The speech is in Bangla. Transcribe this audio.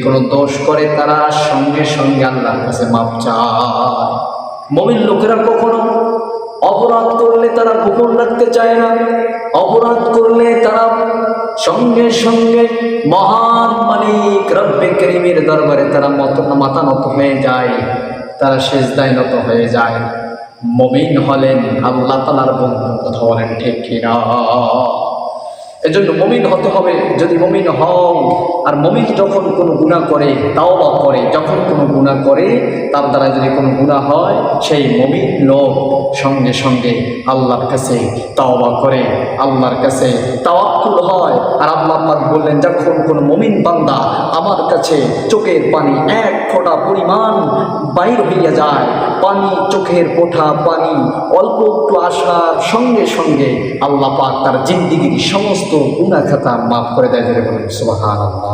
কোনো দোষ করে তারা সঙ্গে সঙ্গে আল্লাহর কাছে মাপ চায়। মুমিন লোকেরা কখনো অপরাধ করলে তারা গোপন রাখতে চায় না, অপরাধ করলে তারা সঙ্গে সঙ্গে মহান মালিক রব্বে করিমের দরবারে তারা মাথা নত হয়ে যায়, তারা সেজদায় নত হয়ে যায়। মুমিন হলেন আল্লাহ তাআলার বন্ধু। কথা বলেন ঠিক কিনা? এজন্য মুমিন হতে হবে। যদি মুমিন হও, আর মুমিন যখন কোনো গুনাহ করে তাওবা করে, যখন কোনো গুনাহ করে তার দ্বারা যদি কোনো গুনাহ হয়, সেই মুমিন লোক সঙ্গে সঙ্গে আল্লাহর কাছে তাওবা করে, আল্লাহর কাছে তাওয়াক্কুল হয়। আর আল্লাহ পাক বললেন, যখন কোনো মুমিন বান্দা আমার কাছে চোখের পানি এক ফোঁটা পরিমাণ বাইর হইয়া যায়, পানি চোখের ফোঁটা পানি অল্প একটু আসার সঙ্গে সঙ্গে আল্লাহ পাক তার জিন্দিগির সমস্ত গুনাহ খাতা মাফ করে দেয়। সুবহানাল্লাহ।